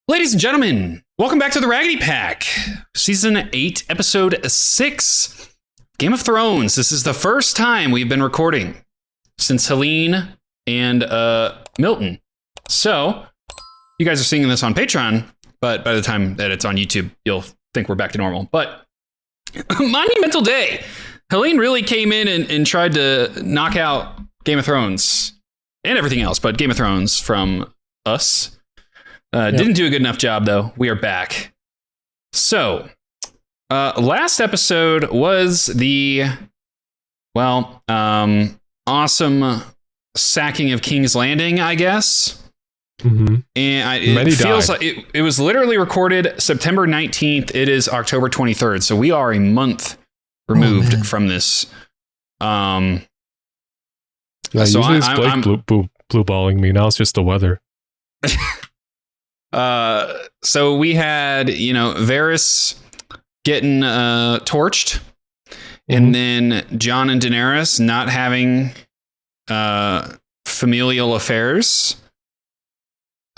Ladies and gentlemen, welcome back to the Raggedy Pack, Season 8, Episode 6, Game of Thrones. This is the first time we've been recording since Helene and Milton. So, you guys are seeing this on Patreon, but by the time that it's on YouTube, you'll think we're back to normal. But, monumental day. Helene really came in and tried to knock out Game of Thrones and everything else, but Game of Thrones from us. Didn't do a good enough job, though. We are back. So, last episode was the, awesome sacking of King's Landing, I guess. Mm-hmm. And it feels like it was literally recorded September 19th. It is October 23rd. So we are a month removed from this. Yeah, so usually it's Blake blue balling me. Now it's just the weather. So we had, Varys getting torched, and then Jon and Daenerys not having familial affairs.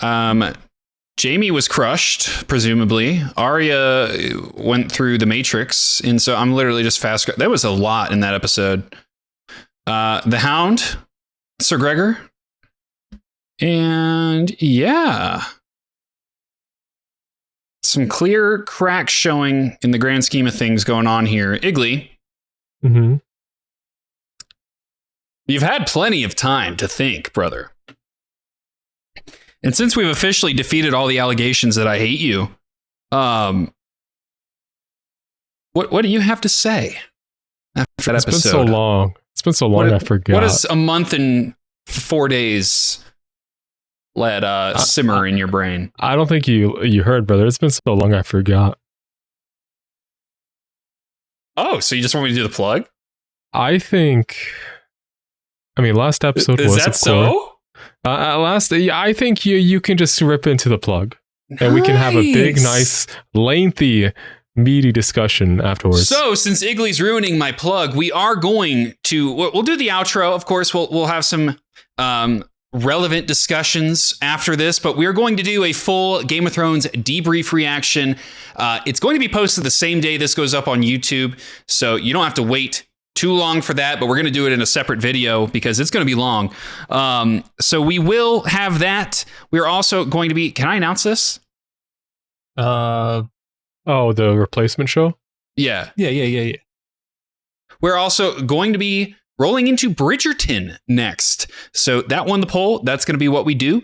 Jaime was crushed, presumably. Arya went through the Matrix, and so I'm literally just fast. There was a lot in that episode. The Hound, Sir Gregor, and yeah. Some clear cracks showing in the grand scheme of things going on here. Igly, you've had plenty of time to think, brother. And since we've officially defeated all the allegations that I hate you, what do you have to say after that episode? It's been so long. I forgot. What is a month and 4 days let simmer in your brain? I don't think you heard, brother. It's been so long I forgot. Oh, so you just want me to do the plug? Last episode was that so? I think you can just rip into the plug. Nice. And we can have a big, nice, lengthy, meaty discussion afterwards. So, since Igly's ruining my plug, we are going to we'll do the outro. Of course, we'll have some relevant discussions after this, but we're going to do a full Game of Thrones debrief reaction. It's going to be posted the same day this goes up on YouTube, so you don't have to wait too long for that, but we're going to do it in a separate video because it's going to be long. So we will have that. We're also going to be, can I announce this? The replacement show? Yeah. Yeah. We're also going to be rolling into Bridgerton next. So that won the poll. That's going to be what we do.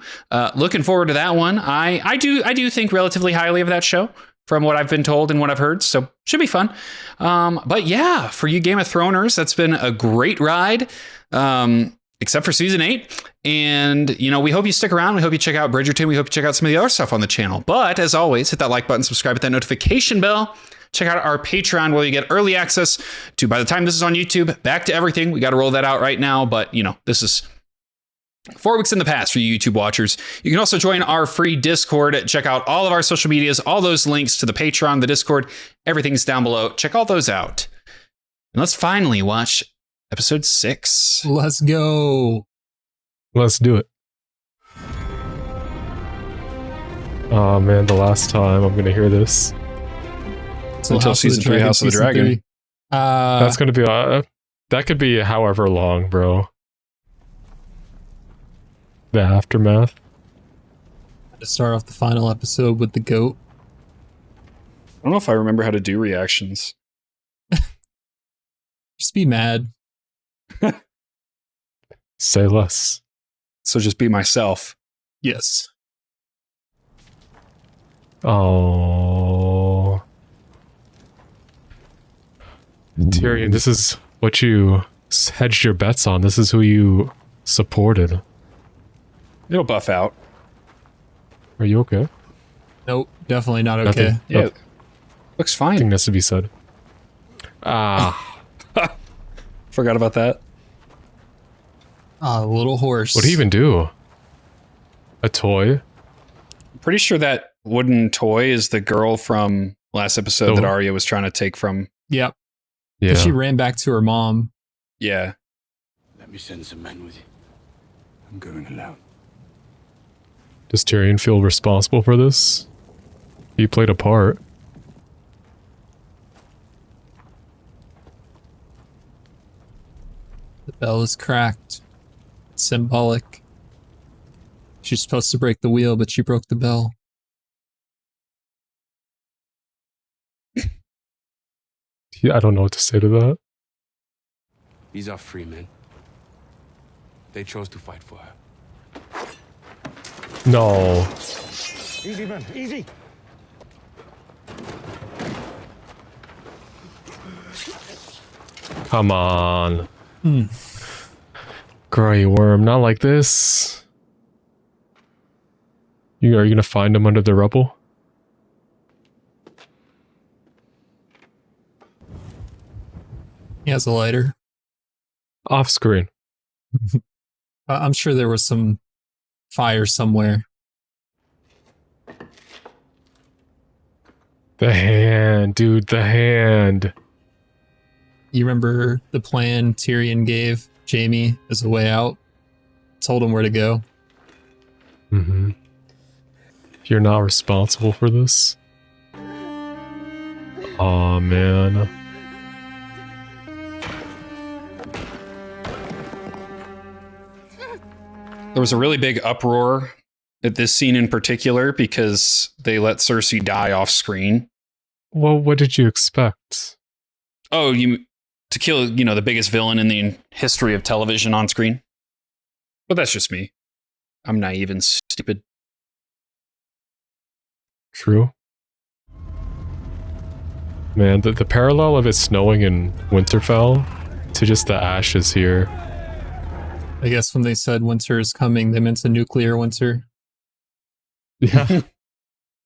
Looking forward to that one. I do think relatively highly of that show from what I've been told and what I've heard. So should be fun. But yeah, for you Game of Throners, that's been a great ride. Except for season 8. And, we hope you stick around. We hope you check out Bridgerton. We hope you check out some of the other stuff on the channel. But as always, hit that like button, subscribe, hit that notification bell. Check out our Patreon where you get early access to, by the time this is on YouTube, Back to Everything. We got to roll that out right now. But, this is 4 weeks in the past for you YouTube watchers. You can also join our free Discord. Check out all of our social medias, all those links to the Patreon, the Discord, everything's down below. Check all those out. And let's finally watch episode 6. Let's go. Let's do it. Oh man, the last time I'm going to hear this. Until season 3, House of the Dragon. That's going to be, that could be however long, bro. The aftermath. To start off the final episode with the goat. I don't know if I remember how to do reactions. Just be mad. Say less. So just be myself. Yes. Oh. Tyrion, this is what you hedged your bets on. This is who you supported. It'll buff out. Are you okay? Nope, definitely not okay. Nothing. Yeah, looks fine. I think that's to be said. Forgot about that. Little horse. What do you even do? A toy? I'm pretty sure that wooden toy is the girl from last episode that Arya was trying to take from. Yep. Yeah. She ran back to her mom. Yeah. Let me send some men with you. I'm going alone. Does Tyrion feel responsible for this? He played a part. The bell is cracked. It's symbolic. She's supposed to break the wheel, but she broke the bell. I don't know what to say to that. These are free men. They chose to fight for her. No. Easy, man, easy. Come on. Grey Worm, not like this. Are you gonna find him under the rubble? He has a lighter. Off screen. I'm sure there was some fire somewhere. The hand, dude, the hand. You remember the plan Tyrion gave Jaime as a way out? Told him where to go. Mm-hmm. You're not responsible for this? Aw, man. There was a really big uproar at this scene in particular because they let Cersei die off screen. Well, what did you expect? Oh, to kill, the biggest villain in the history of television on screen? But that's just me. I'm naive and stupid. True. Man, the parallel of it snowing in Winterfell to just the ashes here. I guess when they said winter is coming, they meant a nuclear winter. Yeah.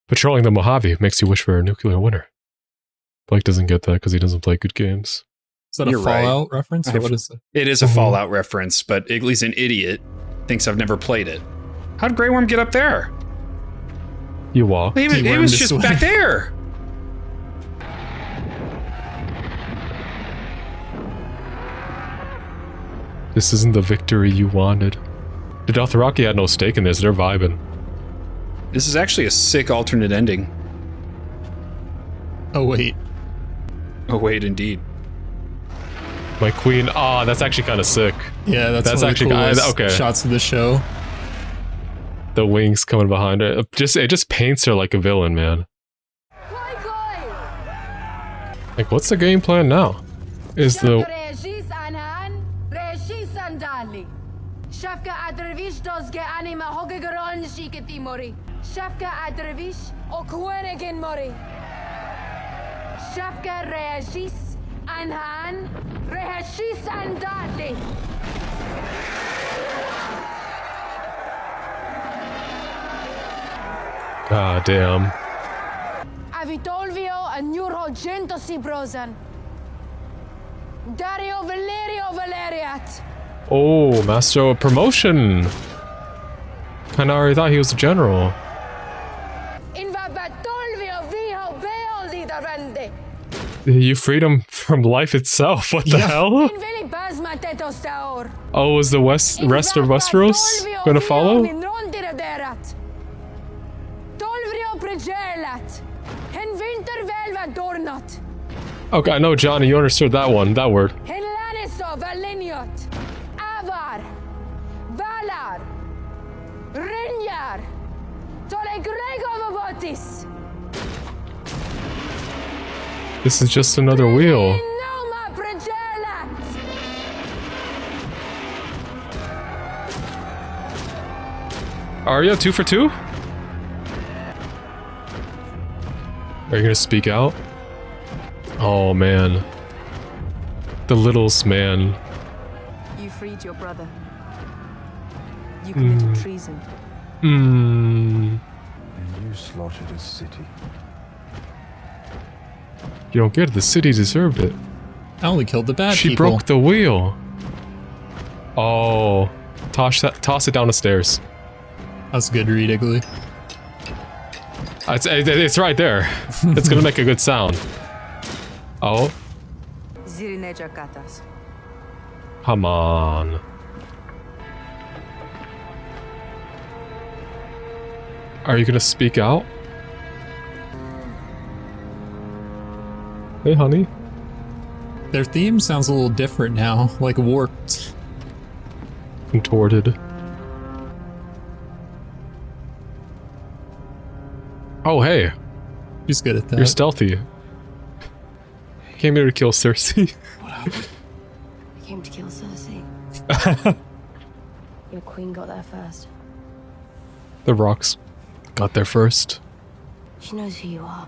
Patrolling the Mojave makes you wish for a nuclear winter. Blake doesn't get that because he doesn't play good games. Is that You're a right. Fallout reference? Or what is it? It is a Fallout reference, but Igly's an idiot. Thinks I've never played it. How'd Grey Worm get up there? You walk. It He was wormed just his way. back there. This isn't the victory you wanted. The Dothraki had no stake in this, they're vibing. This is actually a sick alternate ending. Oh, wait. Oh, wait, indeed. My queen, that's actually kind of sick. Yeah, that's That's one actually- of the coolest okay. shots of the show. The wings coming behind her. It just paints her like a villain, man. Like, what's the game plan now? Is the... God damn. Avitolvio and Nurhogento Sibrosan. Dario Valerio Valeriat. Oh, Master of Promotion! Kinda already thought he was a general. Invabatolvio Viho Beoldi Davende. You freed him from life itself, what the hell? Inveli Basma Tetos Taor. Oh, is the rest of Westeros gonna follow? Tolvrio Pregelat. Hen Winter Velva Dornot. Okay, I know, Johnny, you understood that one, that word. Hen Laniso Valeniot. Avar. Valar. Rinjar. Tolegrego Vobotis. This is just another wheel. Noma Pregelat. Arya, 2 for 2? Are you gonna speak out? Oh man. The littlest man. You freed your brother. You committed treason. Mmm. And you slaughtered a city. You don't get it, the city deserved it. I only killed the bad She people. broke the wheel. Oh. Toss it down the stairs. That's a good read, Igloo. It's right there. It's gonna make a good sound. Oh, Zirineja Katas. come on. Are you gonna speak out? Hey, honey. Their theme sounds a little different now, like warped. Contorted. Oh, hey. She's good at that. You're stealthy. Came here to kill Cersei. I came to kill Cersei. Your queen got there first. The rocks got there first. She knows who you are.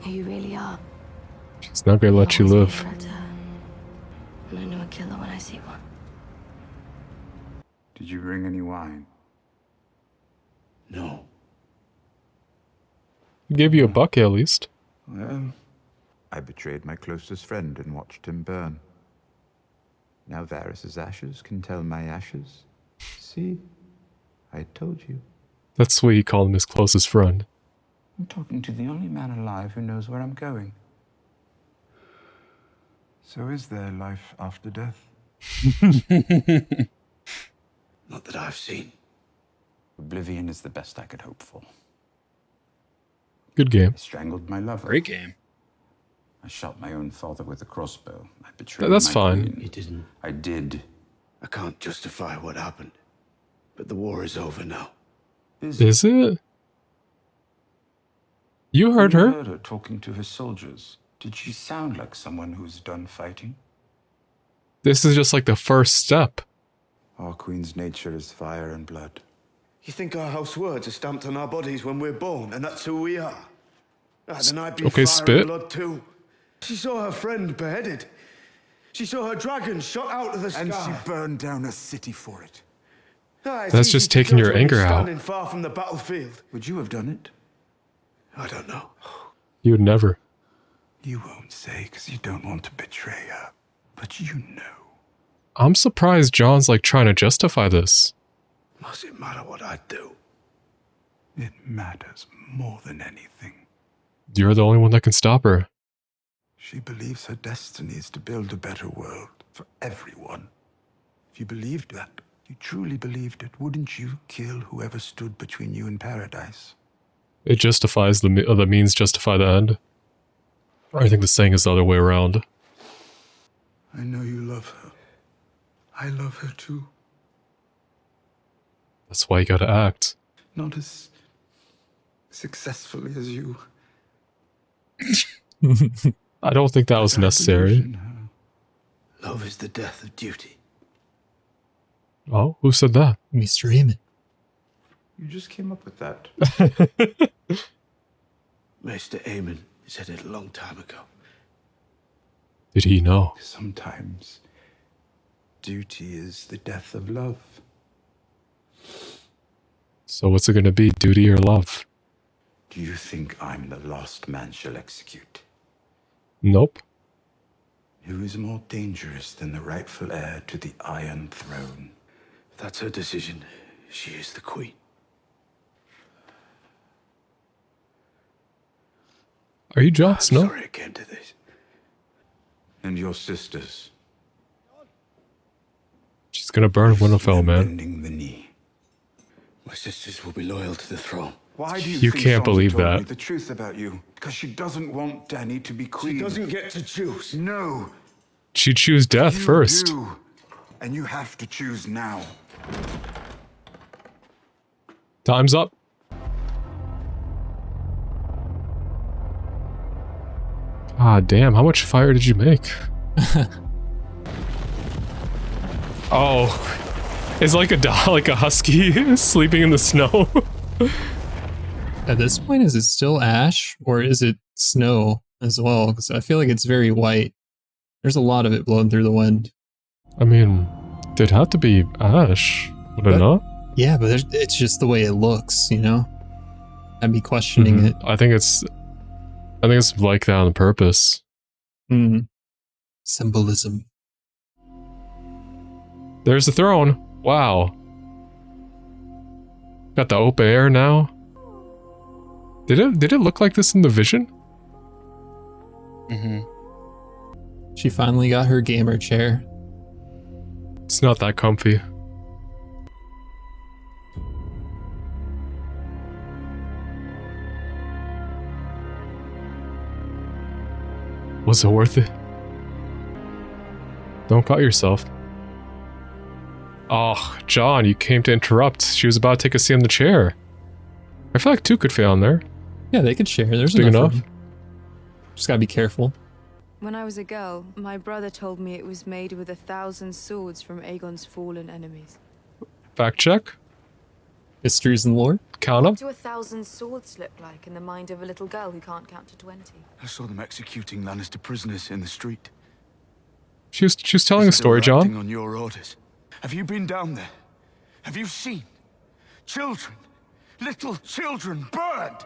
Who you really are. She's not gonna let you Always live. be a predator. And I know a killer when I see one. Did you bring any wine? No. Gave you a bucket at least. Well, I betrayed my closest friend and watched him burn. Now Varys' ashes can tell my ashes. See? I told you. That's sweet. He called him his closest friend. I'm talking to the only man alive who knows where I'm going. So is there life after death? Not that I've seen. Oblivion is the best I could hope for. Good game. I strangled my lover. Great game. I shot my own father with a crossbow. I betrayed That's my fine. queen. You didn't. I did. I can't justify what happened. But the war is over now. Is it? You heard You her? heard her talking to her soldiers. Did she sound like someone who's done fighting? This is just like the first step. Our queen's nature is fire and blood. You think our house words are stamped on our bodies when we're born, and that's who we are? Then I'd be Okay, fire spit. and blood too. She saw her friend beheaded. She saw her dragon shot out of the sky. And she burned down a city for it. It's That's easy just to taking judge your when you're anger out. standing far from the battlefield. Would you have done it? I don't know. You would never. You won't say because you don't want to betray her. But you know. I'm surprised John's like trying to justify this. Must it matter what I do? It matters more than anything. You're the only one that can stop her. She believes her destiny is to build a better world for everyone. If you believed that, you truly believed it, wouldn't you kill whoever stood between you and paradise? It justifies the means justify the end. I think the saying is the other way around. I know you love her. I love her too. That's why you gotta act. Not as successfully as you. I don't think that was I necessary. believe in her. Love is the death of duty. Oh, who said that? Mr. Eamon. You just came up with that. Maester Aemon said it a long time ago. Did he know? Sometimes duty is the death of love. So what's it gonna be, duty or love? Do you think I'm the last man she'll execute? Nope. Who is more dangerous than the rightful heir to the Iron Throne? If that's her decision, she is the queen. Are you Jon I'm Snow? sorry it came to this. And your sisters? She's gonna burn Winterfell, man. Bending the knee. My sisters will be loyal to the throne. Why do you You think can't Sansa believe told that. me the truth about you? Because she doesn't want Dany to be queen. She doesn't get to choose. No. She'd choose death You first. do. And you have to choose now. Time's up. Ah, damn. How much fire did you make? Oh, it's like a husky sleeping in the snow. At this point, is it still ash or is it snow as well? Because I feel like it's very white. There's a lot of it blowing through the wind. I mean, it'd have to be ash, would it But- not? Yeah, but it's just the way it looks, you know? I'd be questioning Mhm. it. I think it's like that on purpose. Hmm. Symbolism. There's the throne. Wow. Got the open air now. Did it look like this in the vision? Mm-hmm. She finally got her gamer chair. It's not that comfy. Was it worth it? Don't cut yourself. Oh, John, you came to interrupt. She was about to take a seat in the chair. I feel like two could fit on there. Yeah, they could share. There's Big enough. enough? Room. Just gotta be careful. When I was a girl, my brother told me it was made with 1,000 swords from Aegon's fallen enemies. Fact check. Histories and lore. Count What up. do 1,000 swords look like in the mind of a little girl who can't count to 20? I saw them executing Lannister prisoners in the street. She was telling a They were story, acting John. on your orders. Have you been down there? Have you seen children, little children burned?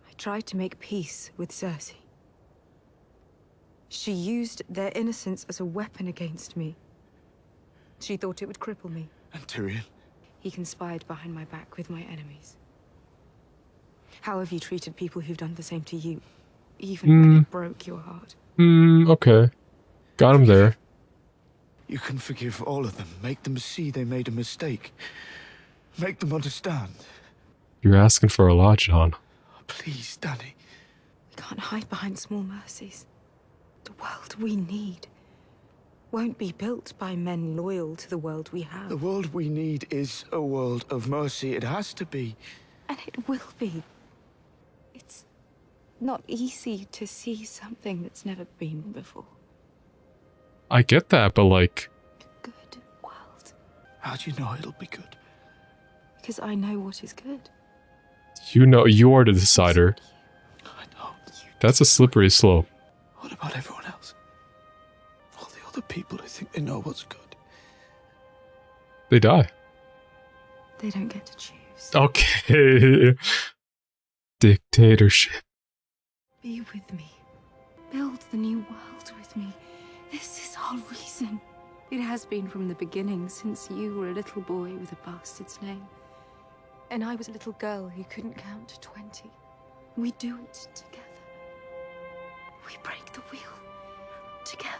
I tried to make peace with Cersei. She used their innocence as a weapon against me. She thought it would cripple me. And Tyrion? He conspired behind my back with my enemies. How have you treated people who've done the same to you, even when it broke your heart? Okay. Got him there. You can forgive all of them. Make them see they made a mistake. Make them understand. You're asking for a lot, John. Please, Danny. We can't hide behind small mercies. The world we need won't be built by men loyal to the world we have. The world we need is a world of mercy. It has to be. And it will be. It's not easy to see something that's never been before. I get that, but like... Good world. How do you know it'll be good? Because I know what is good. You know, you are the decider. I know. That's a slippery slope. What about everyone else? All the other people who think they know what's good. They die. They don't get to choose. Okay. Dictatorship. Be with me. Build the new world with me. This is our reason. It has been from the beginning, since you were a little boy with a bastard's name. And I was a little girl who couldn't count to 20. We do it together. We break the wheel together.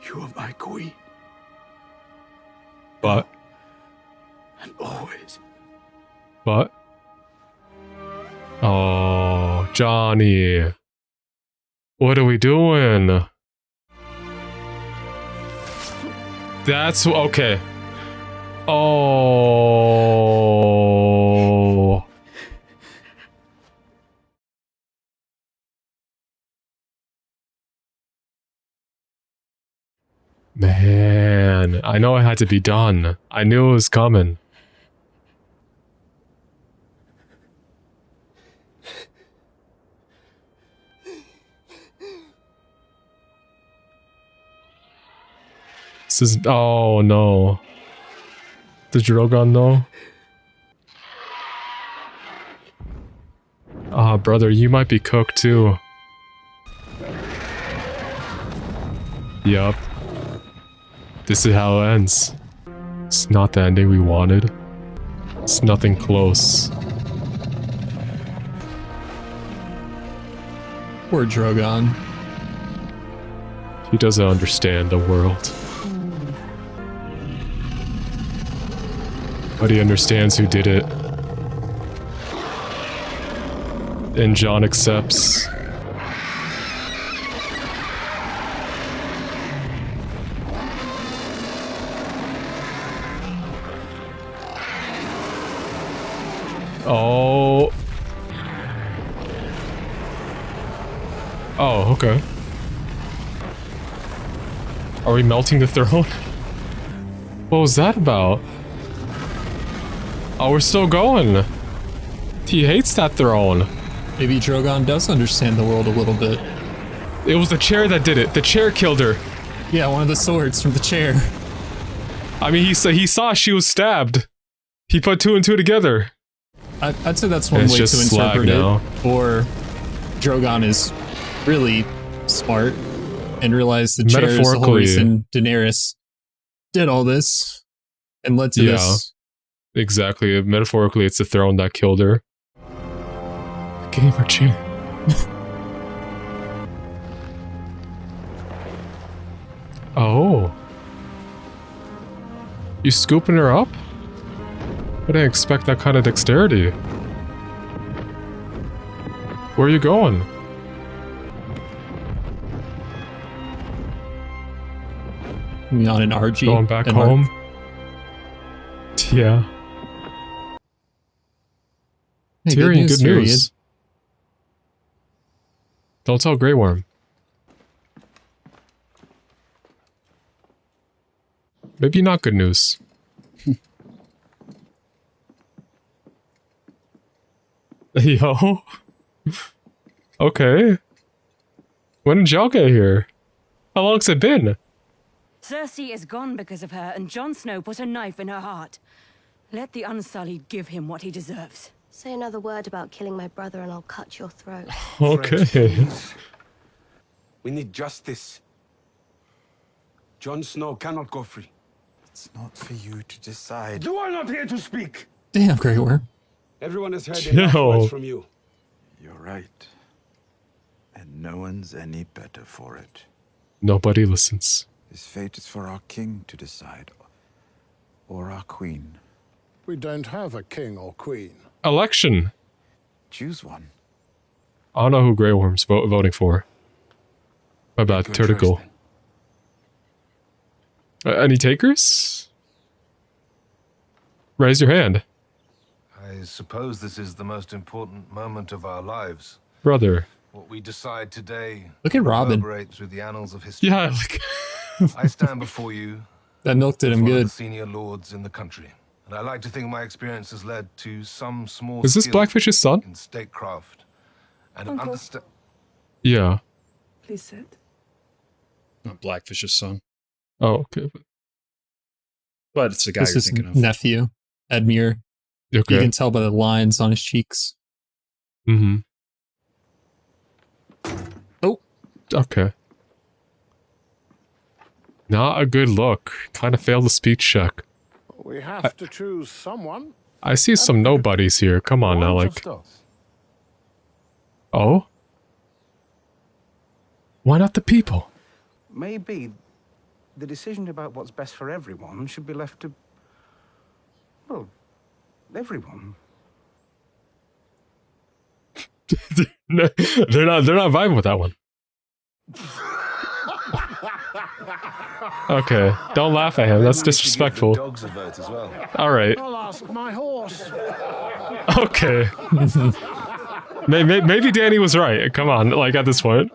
You are my queen. But... And always. But... Oh, Johnny. What are we doing? That's... okay. Oh... Man, I know it had to be done. I knew it was coming. This is... oh no. Did Drogon know? Ah, brother, you might be cooked too. Yup. This is how it ends. It's not the ending we wanted. It's nothing close. Poor Drogon. He doesn't understand the world. But he understands who did it. And Jon accepts. Oh. Oh, okay. Are we melting the throne? What was that about? Oh, we're still going. He hates that throne. Maybe Drogon does understand the world a little bit. It was the chair that did it. The chair killed her. Yeah, one of the swords from the chair. I mean, he saw she was stabbed. He put two and two together. I'd say that's one It's way to just slag interpret now. it. Or Drogon is really smart and realized the chair is the whole Metaphorically. reason Daenerys did all this and led to Yeah. this. Exactly. Metaphorically, it's the throne that killed her. The gamer chair. Oh. You scooping her up? I didn't expect that kind of dexterity. Where are you going? I mean, on an RG. Going back and Mark. home. Yeah. Hey, Tyrion, good period. news. Don't tell Grey Worm. Maybe not good news. Yo. Okay. When did y'all get here? How long's it been? Cersei is gone because of her, and Jon Snow put a knife in her heart. Let the Unsullied give him what he deserves. Say another word about killing my brother and I'll cut your throat. Okay. We need justice. Jon Snow cannot go free. It's not for you to decide. You are not here to speak. Damn, Grey Worm. Everyone has heard enough words from you. You're right. And no one's any better for it. Nobody listens. This fate is for our king to decide. Or our queen. We don't have a king or queen. Election. Choose one. I don't know who Grey Worm's voting for. My bad, Good Turticle. choice, then. Any takers? Raise your hand. I suppose this is the most important moment of our lives. Brother. What we decide today Look at Robin. reverberates through the annals of history. Yeah, like... I stand before you That milk did as him one of good. the senior lords in the country. And I like to think my experience has led to some small Is this skill Blackfish's son? in statecraft. And Uncle. understand. Yeah. Please sit. Not Blackfish's son. Oh, okay. But it's the guy This you're is thinking of. nephew, Edmure. You Okay. can tell by the lines on his cheeks. Mm-hmm. Oh. Okay. Not a good look. Kind of failed the speech check. We have to choose someone. I see some nobodies here. Come on now, like... Oh? Why not the people? Maybe the decision about what's best for everyone should be left to, well, everyone. No, they're not vibing with that one. Okay, don't laugh at him. That's disrespectful. Dogs a vote as well. All right. I'll ask my horse. Okay. Maybe Danny was right. Come on, like at this point.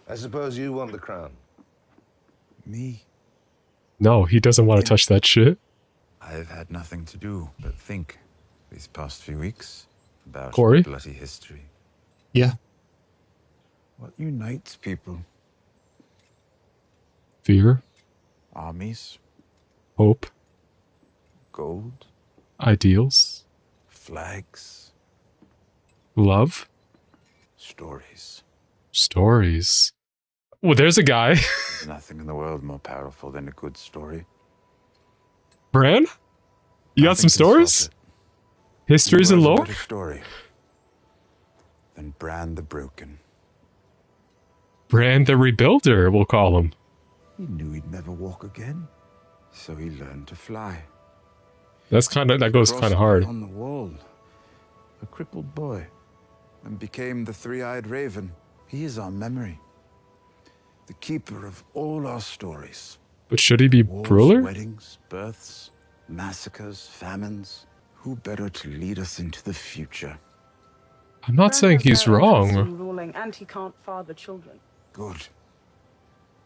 I suppose you want the crown. Me? No, he doesn't want to touch that shit. I've had nothing to do but think these past few weeks about Corey? bloody history. Yeah. What unites people? Fear, Armies, hope, gold, ideals, flags, love, stories. stories. Well, there's a guy. There's nothing in the world more powerful than a good story. Bran? You got some stories? Histories and lore? A story than Bran the Broken. Bran the Rebuilder, we'll call him. He knew he'd never walk again, so he learned to fly. That goes kind of hard. On the wall, a crippled boy, and became the three-eyed raven. He is our memory, the keeper of all our stories. But should he be Wars, ruler? weddings, births, massacres, famines. Who better to lead us into the future? I'm not saying he's wrong. Ruling, and he can't father children. Good.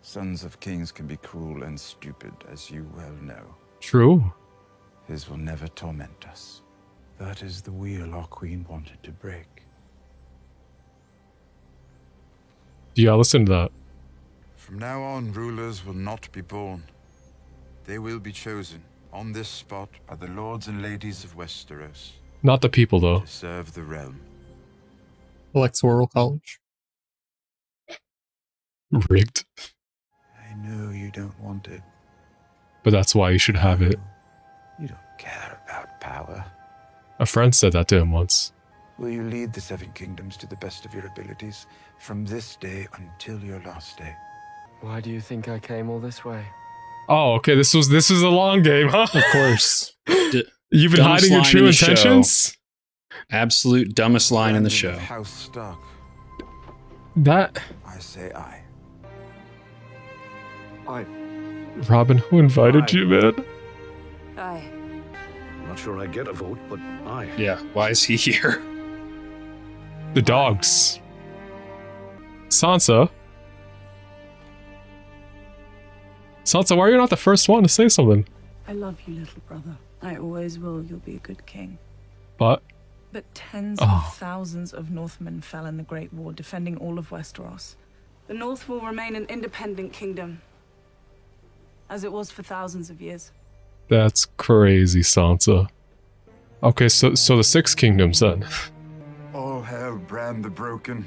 Sons of kings can be cruel and stupid, as you well know. True. His will never torment us. That is the wheel our queen wanted to break. Yeah, listen to that. From now on, rulers will not be born. They will be chosen on this spot by the lords and ladies of Westeros Not the people, though. to serve the realm. Electoral College. Rigged. I know you don't want it. But that's why you should have it. You don't care about power. A friend said that to him once. Will you lead the Seven Kingdoms to the best of your abilities from this day until your last day? Why do you think I came all this way? Oh, okay. This was a long game, huh? Of course. You've been Dumbest hiding your line true in the show. intentions? Absolute dumbest line in the Brandon show. of House Stark. That... I say aye. Aye. Robin, who invited you, man? Aye. I'm not sure I get a vote, but aye. Yeah, why is he here? The dogs. Sansa. Sansa, why are you not the first one to say something? I love you, little brother. I always will. You'll be a good king. But But tens Oh. of thousands of Northmen fell in the Great War, defending all of Westeros. The North will remain an independent kingdom, as it was for thousands of years. that's crazy, Sansa. Okay, so the Six Kingdoms then. All hail Bran the Broken.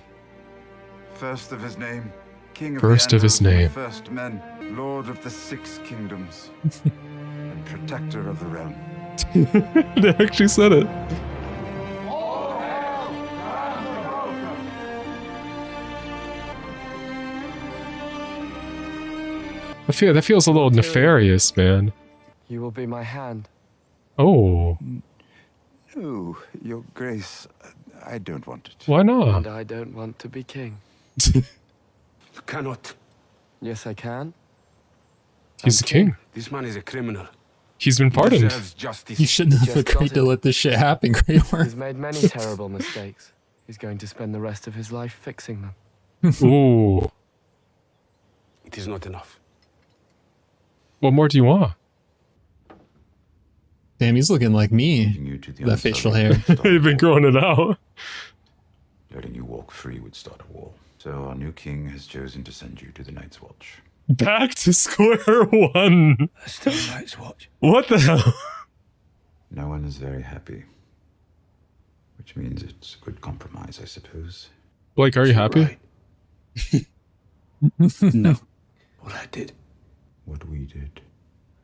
First of his name, King of First the of his Andals, name. First men, Lord of the Six Kingdoms, and Protector of the Realm. They actually said it. That feels a little nefarious, man. You will be my hand. Oh, No, Your Grace, I don't want it. why not? And I don't want to be king. You cannot. Yes, I can. He's the king. This man is a criminal. He's been He pardoned. deserves justice. You shouldn't have Just agreed got to it. let this shit happen, Grey Worm. He's made many terrible mistakes. He's going to spend the rest of his life fixing them. Ooh. It is not enough. What more do you want? Damn, he's looking like me. That facial hair. You've been growing it out. Letting you walk free would start a war. So our new king has chosen to send you to the Night's Watch. Back to square one. Still Night's Watch. What the hell? No one is very happy. Which means it's a good compromise, I suppose. Blake, are you happy? No. What I did What we did.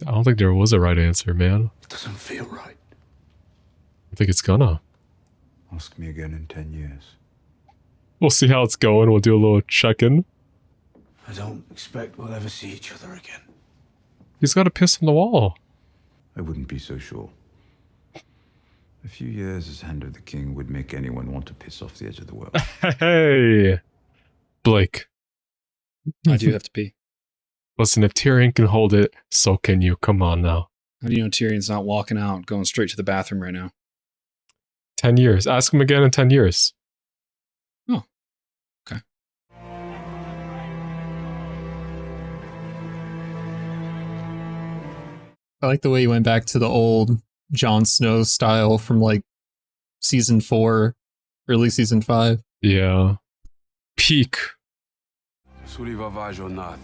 I don't think there was a right answer, man. doesn't feel right. I think it's gonna. Ask me again in 10 years. We'll see how it's going. We'll do a little check-in. I don't expect we'll ever see each other again. He's got to piss on the wall. I wouldn't be so sure. A few years as Hand of the King would make anyone want to piss off the edge of the world. Hey, Blake. I do have to pee. Listen, if Tyrion can hold it, so can you. Come on now. How do you know Tyrion's not walking out, going straight to the bathroom right now? 10 years. Ask him again in 10 years. Oh, okay. I like the way you went back to the old Jon Snow style from like season 4, early season 5. Yeah. Peak. Suliva Vajonath.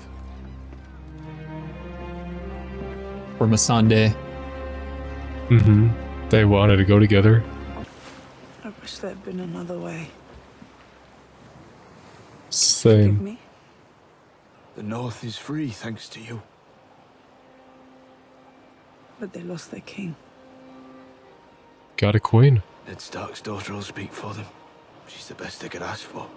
Or Missandei. Mm-hmm. They wanted to go together. I wish there'd been another way. Forgive Same. me. The North is free thanks to you. But they lost their king. Got a queen. Ned Stark's daughter will speak for them. She's the best they could ask for.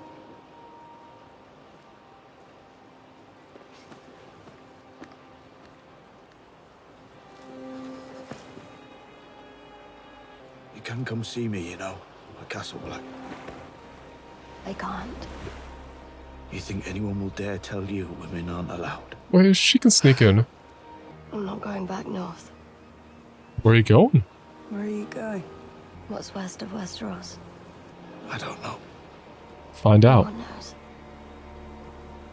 You can come see me, you know, at Castle Black. I can't. You think anyone will dare tell you women aren't allowed? Wait, she can sneak in. I'm not going back north. Where are you going? Where are you going? What's west of Westeros? I don't know. Find No out. one knows.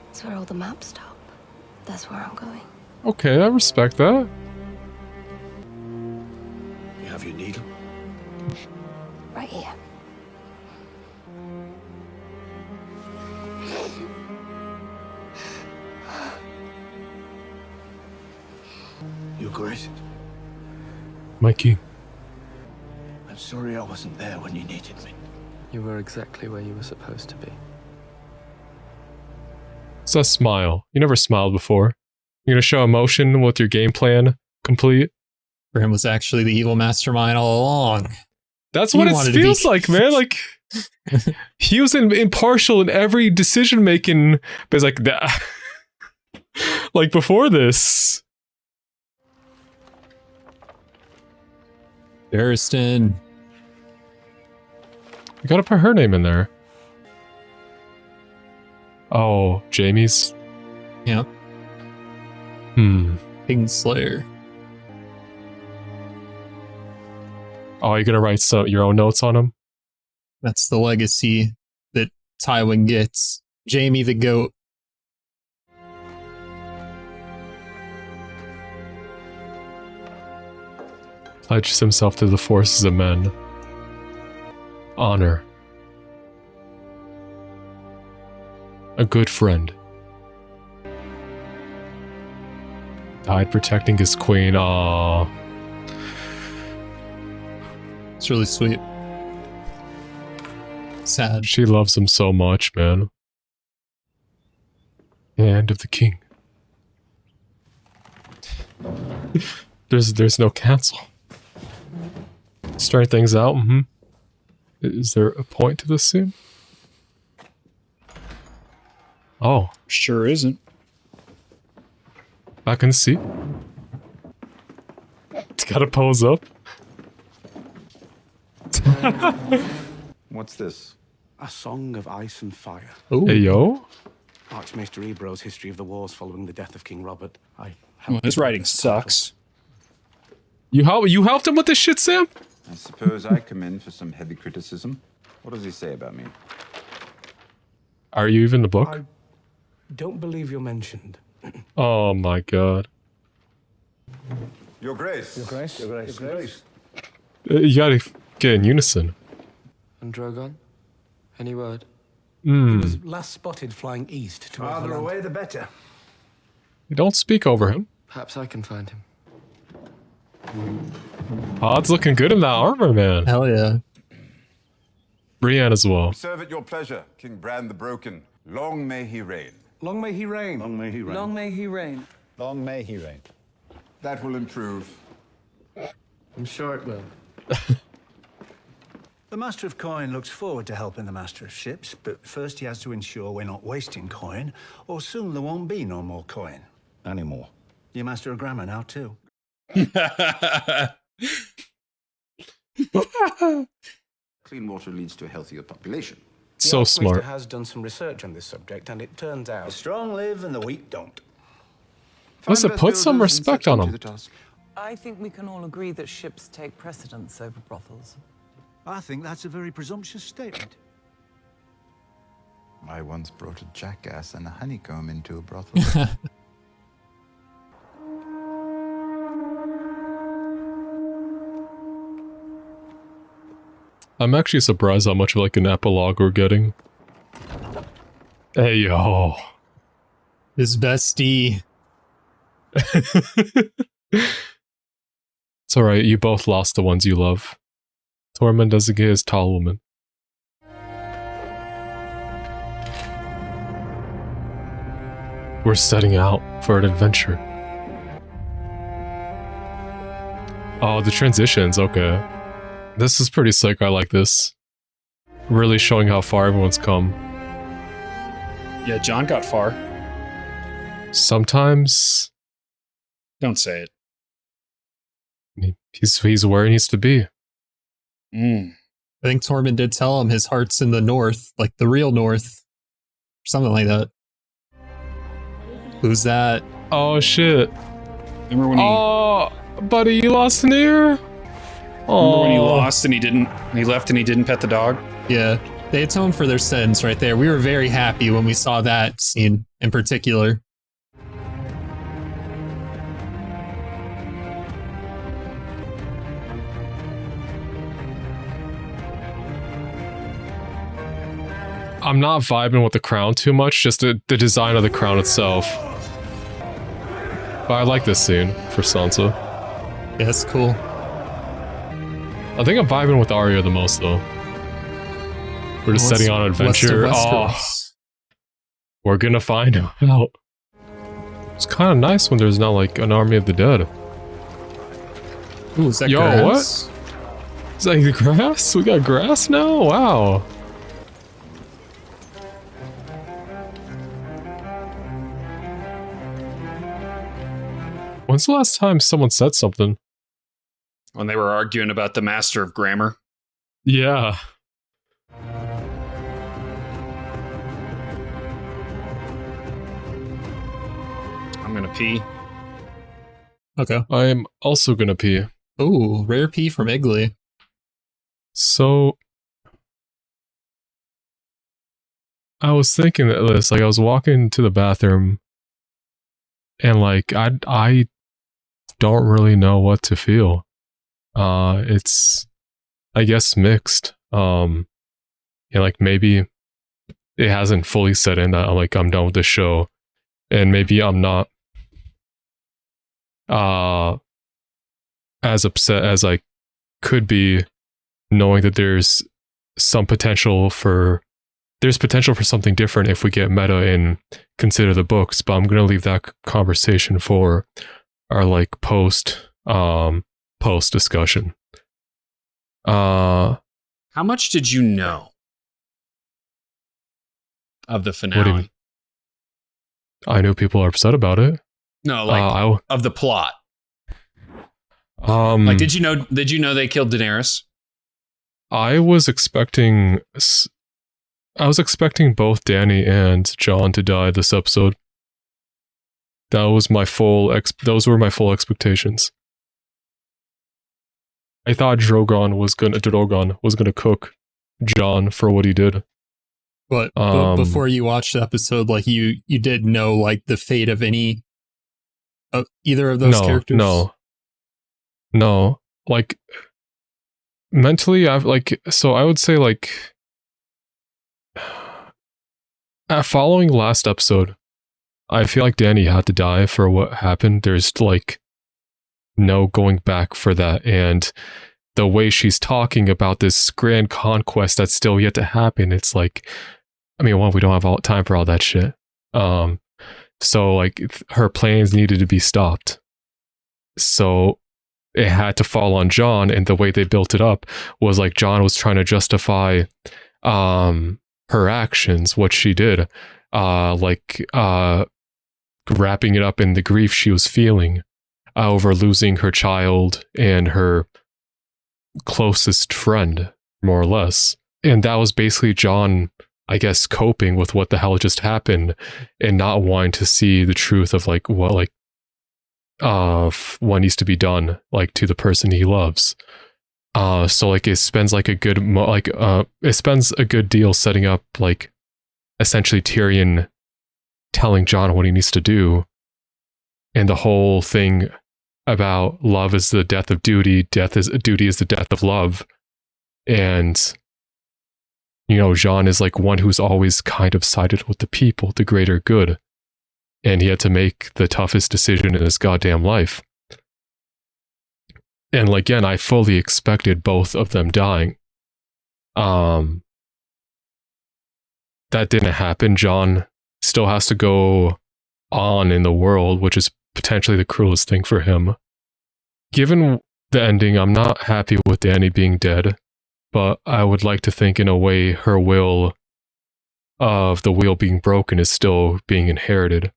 It's where all the maps stop. That's where I'm going. Okay, I respect that. You have your needle? Right here. Your Grace, Mikey. I'm sorry I wasn't there when you needed me. You were exactly where you were supposed to be. It's a smile. You never smiled before. You're gonna show emotion with your game plan complete. Graham was actually the evil mastermind all along. That's He what it wanted to be- feels like, man. Like he was impartial in every decision making, but it's like that. Like before this. Barristan. You gotta put her name in there. Oh, Jamie's. Yeah. Kingslayer. Oh, you're gonna write your own notes on him? That's the legacy that Tywin gets. Jaime the Goat. Pledges himself to the forces of men. Honor. A good friend. Died protecting his queen. Aww. It's really sweet. Sad. She loves him so much, man. Hand of the king. There's no cancel. Start things out. Is there a point to this scene? Oh, sure isn't. Back in the seat. It's gotta pose up. What's this? A Song of Ice and Fire. Hey, yo. Archmaester Ebro's history of the wars following the death of King Robert. Well, his writing sucks. You helped him with this shit, Sam? I suppose I come in for some heavy criticism. What does he say about me? Are you even the book? I don't believe you're mentioned. Oh my god. Your Grace. Your Grace. Your Grace. Your Grace. You gotta get in unison. And Drogon? Any word? He was last spotted flying east to Farther away, the better. Don't speak over him. Perhaps I can find him. Pod's looking good in that armor, man. Hell yeah. Brienne as well. Serve at your pleasure, King Bran the Broken. Long may he reign. Long may he reign. Long may he reign. Long may he reign. Long may he reign. That will improve. I'm sure it will. The Master of Coin looks forward to helping the Master of Ships, but first he has to ensure we're not wasting coin, or soon there won't be no more coin. Anymore. You're Master of Grammar now, too. Clean water leads to a healthier population. So smart. Has done some research on this subject, and it turns out The strong live and the weak don't. Listen, put some respect on him. I think we can all agree that ships take precedence over brothels. I think that's a very presumptuous statement. I once brought a jackass and a honeycomb into a brothel. I'm actually surprised how much of like an epilogue we're getting. Hey, yo. His bestie. It's alright, you both lost the ones you love. Tormund doesn't get his tall woman. We're setting out for an adventure. Oh, the transitions, okay. This is pretty sick, I like this. Really showing how far everyone's come. Yeah, John got far. Sometimes... Don't say it. He's where he needs to be. I think Tormund did tell him his heart's in the north, like the real north. Something like that. Who's that? Oh shit. Remember when Oh, buddy, you lost an ear? Remember when he lost and he left and he didn't pet the dog? Yeah. They atoned for their sins right there. We were very happy when we saw that scene in particular. I'm not vibing with the crown too much, just the design of the crown itself. But I like this scene for Sansa. Yeah, it's cool. I think I'm vibing with Arya the most, though. We're just setting on an adventure. Oh, we're gonna find out. It's kind of nice when there's not like an army of the dead. Ooh, is that Yo, grass? what? Is that the grass? We got grass now? Wow. When's the last time someone said something? When they were arguing about the Master of Grammar. Yeah. I'm gonna pee. Okay. I'm also gonna pee. Ooh, rare pee from Igley. So I was thinking that this, like I was walking to the bathroom and like I don't really know what to feel. It's I guess mixed. And like maybe it hasn't fully set in that I'm done with the show. And maybe I'm not as upset as I could be, knowing that there's potential for something different if we get meta and consider the books, but I'm gonna leave that conversation for our like post discussion. How much did you know of the finale? What do you mean? I knew people are upset about it. No, like of the plot. Like, did you know they killed Daenerys? I was expecting both Dany and Jon to die this episode. Those were my full expectations. I thought Drogon was gonna cook Jon for what he did. But before you watched the episode, like you did know like the fate of either of those characters? No. Like mentally, I would say like following last episode, I feel like Dany had to die for what happened. There's like no going back for that, and the way she's talking about this grand conquest that's still yet to happen, it's like, I mean, we don't have all time for all that shit. So like her plans needed to be stopped. So it had to fall on Jon, and the way they built it up was like Jon was trying to justify her actions, what she did, wrapping it up in the grief she was feeling over losing her child and her closest friend, more or less. And that was basically Jon, I guess, coping with what the hell just happened and not wanting to see the truth of like what needs to be done like to the person he loves. So like it spends like a good deal setting up like essentially Tyrion telling Jon what he needs to do, and the whole thing about love is the death of duty, duty is the death of love. And you know, Jon is like one who's always kind of sided with the people, the greater good. And he had to make the toughest decision in his goddamn life. And like, again, I fully expected both of them dying. That didn't happen. Jon still has to go on in the world, which is potentially the cruelest thing for him. Given the ending, I'm not happy with Dany being dead, but I would like to think in a way her will of the wheel being broken is still being inherited.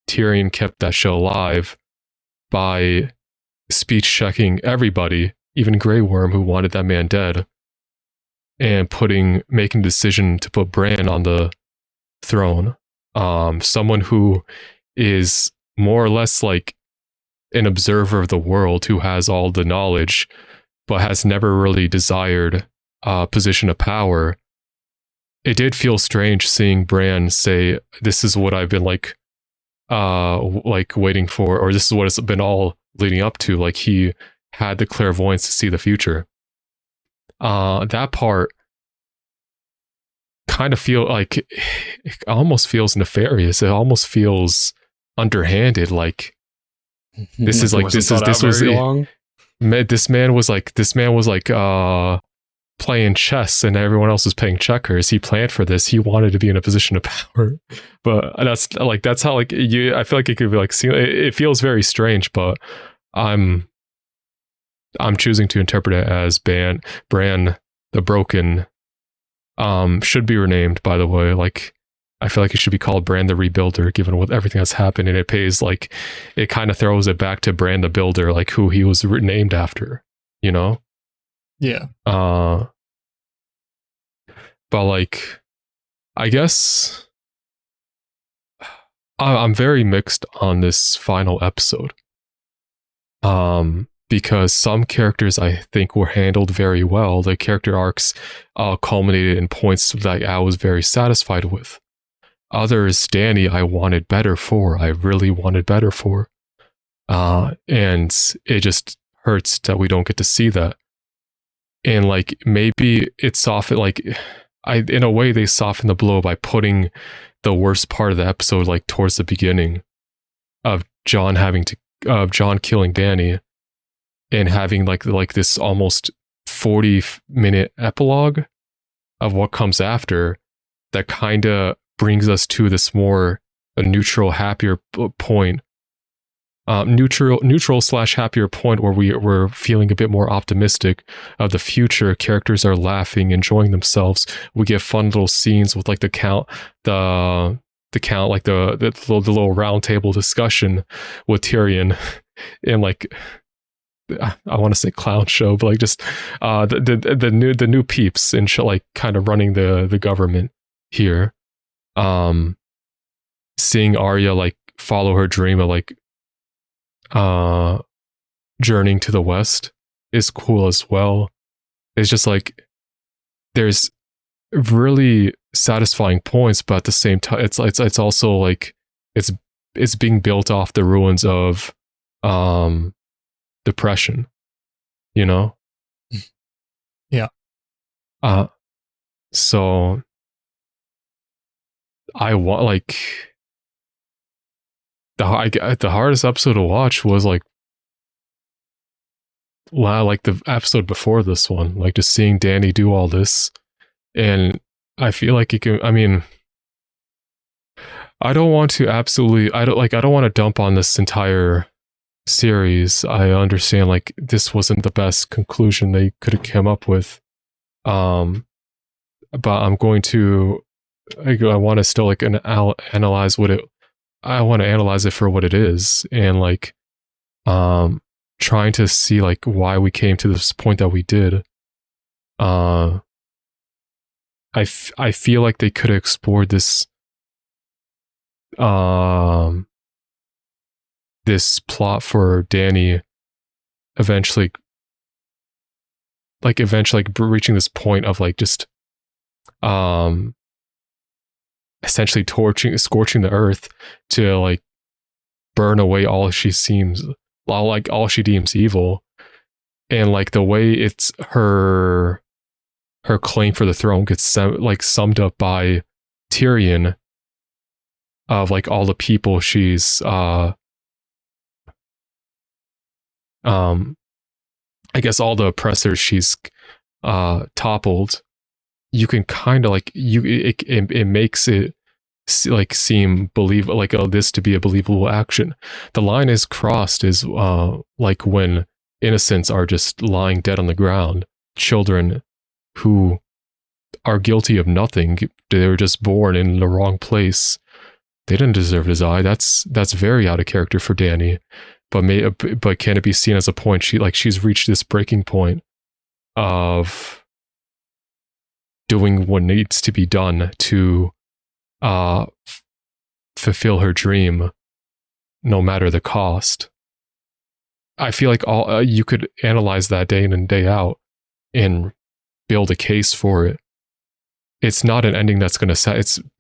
Tyrion kept that show alive by speech checking everybody, even Grey Worm, who wanted that man dead, and making the decision to put Bran on the throne. Someone who is more or less like an observer of the world, who has all the knowledge, but has never really desired a position of power. It did feel strange seeing Bran say, "This is what I've been like waiting for," or "This is what it's been all leading up to." Like he had the clairvoyance to see the future. That part kind of feel like it almost feels nefarious. It almost feels underhanded. Like this is like this man was like playing chess and everyone else was playing checkers. He planned for this. He wanted to be in a position of power. But that's how like I feel like it could be like, it feels very strange, but I'm choosing to interpret it as Bran the Broken. Should be renamed, by the way. Like I feel like it should be called Bran the Rebuilder, given what everything that's happened, and it pays like it kind of throws it back to Bran the Builder, like who he was named after, you know? Yeah. But like, I guess I'm very mixed on this final episode. Because some characters I think were handled very well. The character arcs culminated in points that I was very satisfied with. Others, Dany, I wanted better for. I really wanted better for. And it just hurts that we don't get to see that. And like maybe it softened, like in a way they softened the blow by putting the worst part of the episode like towards the beginning of Jon killing Dany and having like this almost 40-minute epilogue of what comes after that kind of brings us to this more neutral, happier point. Neutral/happier point where we're feeling a bit more optimistic of the future. Characters are laughing, enjoying themselves. We get fun little scenes with like the count, like the little round table discussion with Tyrion, and like I want to say clown show, but like just the new peeps and shit, like kind of running the government here. Seeing Arya like follow her dream of like journeying to the west is cool as well. It's just like there's really satisfying points, but at the same time it's also like it's being built off the ruins of depression, you know? Yeah. So I want like the hardest episode to watch was like the episode before this one, like just seeing Dany do all this, and I feel like it can. I mean, I don't want to dump on this entire series. I understand like this wasn't the best conclusion they could have come up with, but I'm going to. I want to still like analyze what it. I want to analyze it for what it is, and like, trying to see like why we came to this point that we did. I feel like they could have explored this, this plot for Dany eventually reaching this point of like just, essentially scorching the earth to like burn away all she deems evil, and like the way it's her claim for the throne gets summed up by Tyrion of like all the people she's I guess all the oppressors she's toppled. You can kind of like it makes it like seem this to be a believable action. The line is crossed is like when innocents are just lying dead on the ground, children who are guilty of nothing. They were just born in the wrong place. They didn't deserve to die. That's very out of character for Dany. But can it be seen as a point? She's reached this breaking point of doing what needs to be done to fulfill her dream, no matter the cost. I feel like you could analyze that day in and day out and build a case for it. It's not an ending that's going to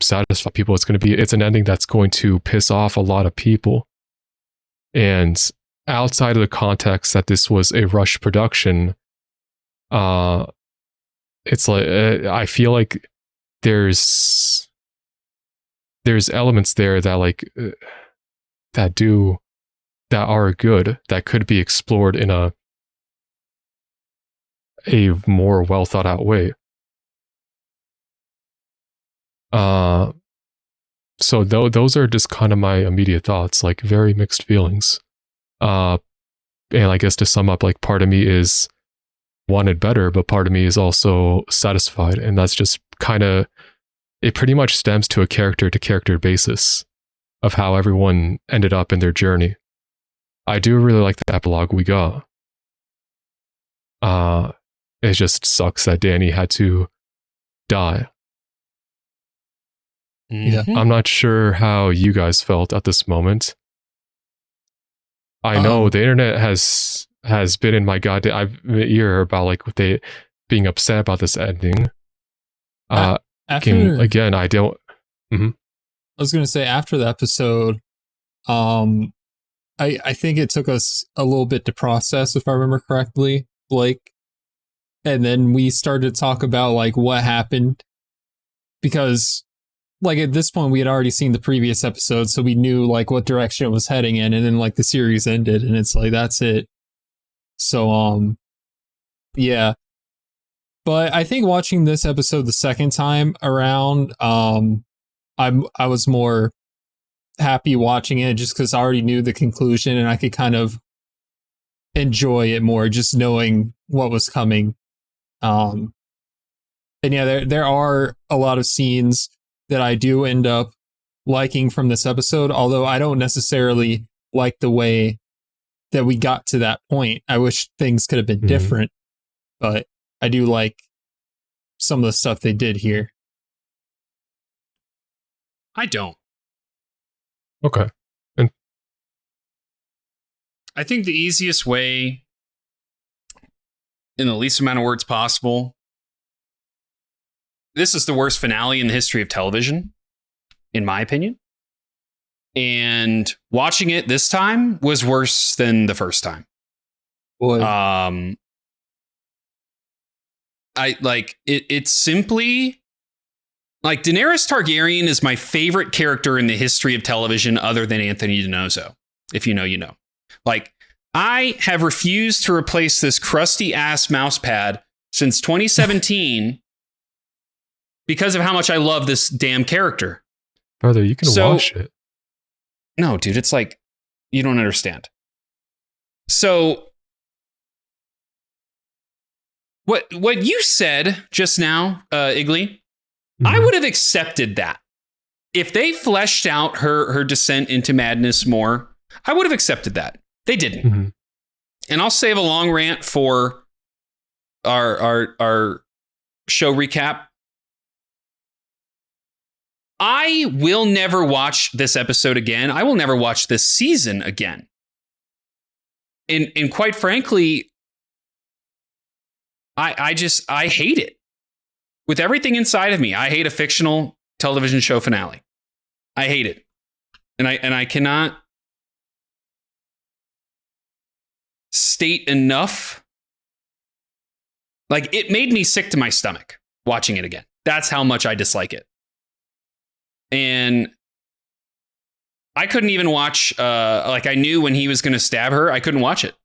satisfy people. It's an ending that's going to piss off a lot of people. And outside of the context that this was a rush production, it's like I feel like there's elements there that like that are good, that could be explored in a more well thought out way. So those are just kind of my immediate thoughts, like very mixed feelings. And I guess to sum up, like part of me is wanted better, but part of me is also satisfied, and that's just kind of it. Pretty much stems to a character to character basis of how everyone ended up in their journey. I do really like the epilogue we got. It just sucks that Dany had to die. Yeah. I'm not sure how you guys felt at this moment. I know the internet has been in my goddamn ear about like they being upset about this ending. Again, I don't. Mm-hmm. I was gonna say after the episode, I think it took us a little bit to process, if I remember correctly, Blake. And then we started to talk about like what happened, because like at this point we had already seen the previous episode, so we knew like what direction it was heading in, and then like the series ended and it's like that's it. So yeah. But I think watching this episode the second time around, I was more happy watching it just because I already knew the conclusion and I could kind of enjoy it more just knowing what was coming. And yeah, there are a lot of scenes that I do end up liking from this episode, although I don't necessarily like the way that we got to that point. I wish things could have been different, but I do like some of the stuff they did here. I don't. Okay. And I think the easiest way, in the least amount of words possible, this is the worst finale in the history of television, in my opinion. And watching it this time was worse than the first time. Boy. I like it. It's simply like Daenerys Targaryen is my favorite character in the history of television, other than Anthony DiNozzo. If you know, you know. Like, I have refused to replace this crusty ass mouse pad since 2017 because of how much I love this damn character. Brother, you can wash it. No, dude, it's like, you don't understand. So, what you said just now, Iggly, I would have accepted that. If they fleshed out her descent into madness more, I would have accepted that. They didn't. Mm-hmm. And I'll save a long rant for our show recap. I will never watch this episode again. I will never watch this season again. And quite frankly, I hate it. With everything inside of me, I hate a fictional television show finale. I hate it. And I cannot state enough. Like, it made me sick to my stomach watching it again. That's how much I dislike it. And I couldn't even watch, like, I knew when he was going to stab her, I couldn't watch it.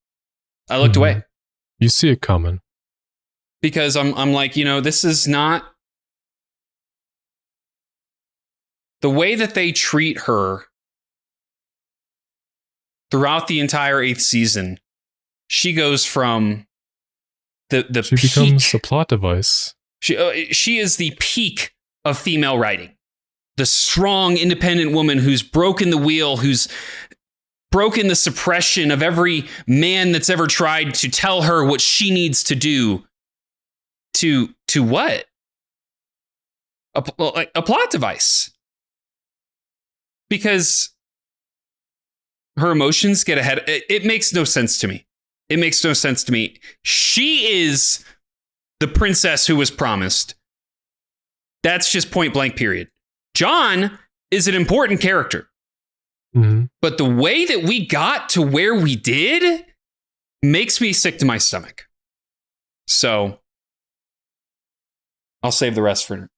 I looked away. You see it coming. Because I'm like, you know, this is not the way that they treat her throughout the entire 8th season. She goes from she becomes a plot device. She is the peak of female writing. The strong, independent woman who's broken the wheel, who's broken the suppression of every man that's ever tried to tell her what she needs to do. To what? A plot device. Because her emotions get ahead. It makes no sense to me. It makes no sense to me. She is the princess who was promised. That's just point blank, period. Jon is an important character. Mm-hmm. But the way that we got to where we did makes me sick to my stomach. So I'll save the rest for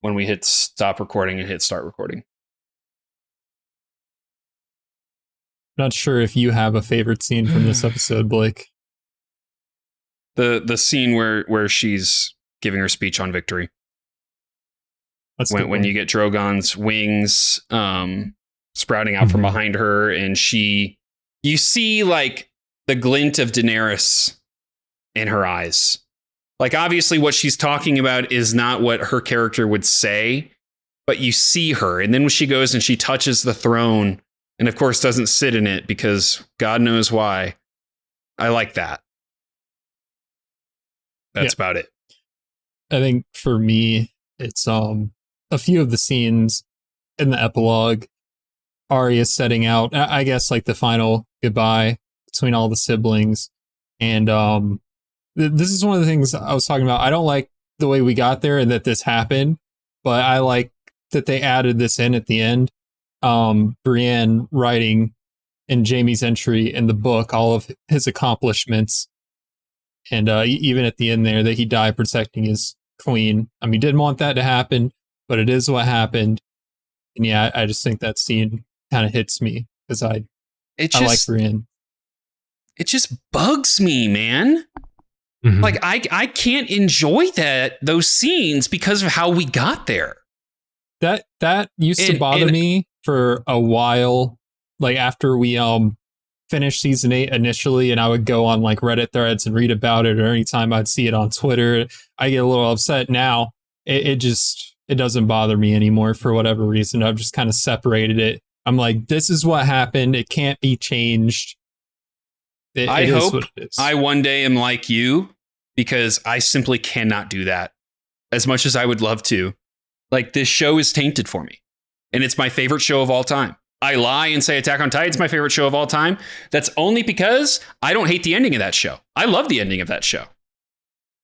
when we hit stop recording and hit start recording. Not sure if you have a favorite scene from this episode, Blake. The scene where she's giving her speech on victory. When you get Drogon's wings sprouting out from behind her, and you see like the glint of Daenerys in her eyes. Like, obviously what she's talking about is not what her character would say, but you see her. And then when she goes and she touches the throne, and of course doesn't sit in it because God knows why. I like that. That's about it. I think for me, it's a few of the scenes in the epilogue Arya setting out, I guess, like the final goodbye between all the siblings. And this is one of the things I was talking about. I don't like the way we got there and that this happened, but I like that they added this in at the end. Brienne writing in Jaime's entry in the book all of his accomplishments, and even at the end there that he died protecting his queen. I mean, didn't want that to happen, but it is what happened. And yeah, I just think that scene kind of hits me because I like Brienne. It just bugs me, man. Mm-hmm. Like I can't enjoy those scenes because of how we got there. That used to bother me for a while. Like after we finished season 8 initially, and I would go on like Reddit threads and read about it, or anytime I'd see it on Twitter, I get a little upset. Now it doesn't bother me anymore for whatever reason. I've just kind of separated it. I'm like, this is what happened. It can't be changed. I hope I one day am like you, because I simply cannot do that as much as I would love to. Like, this show is tainted for me, and it's my favorite show of all time. I lie and say Attack on Titan's my favorite show of all time. That's only because I don't hate the ending of that show. I love the ending of that show.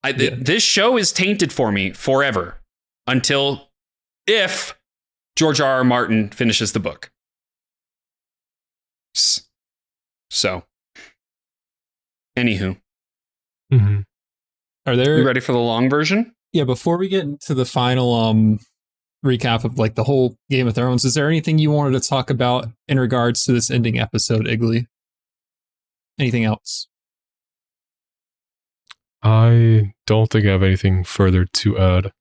This show is tainted for me forever if George R.R. Martin finishes the book. So, anywho. Mm-hmm. You ready for the long version? Yeah, before we get into the final recap of like the whole Game of Thrones, is there anything you wanted to talk about in regards to this ending episode, Iggly? Anything else? I don't think I have anything further to add.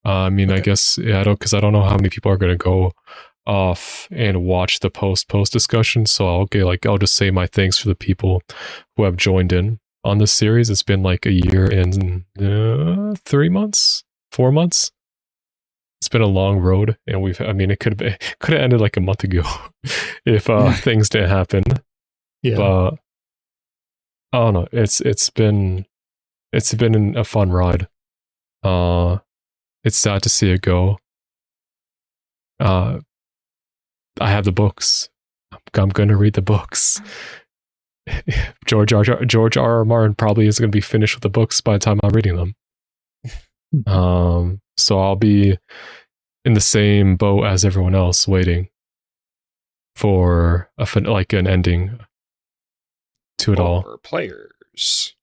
I mean, okay. I guess, yeah, because I don't know how many people are going to go off and watch the post discussion. So I'll just say my thanks for the people who have joined in on this series. It's been like a year and 4 months. It's been a long road, and it could have ended like a month ago if things didn't happen. Yeah. But I don't know. It's been a fun ride. It's sad to see it go. I have the books. I'm going to read the books. George R.R. Martin probably isn't going to be finished with the books by the time I'm reading them. So I'll be in the same boat as everyone else, waiting for an ending to it all. For players.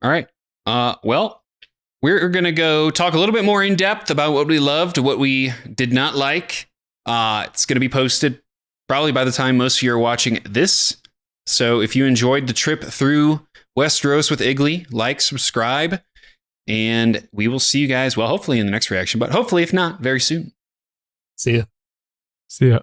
All right. Well, we're going to go talk a little bit more in depth about what we loved, what we did not like. It's going to be posted probably by the time most of you are watching this. So if you enjoyed the trip through Westeros with Iggly, like, subscribe, and we will see you guys, well, hopefully in the next reaction, but hopefully if not, very soon. See ya. See ya.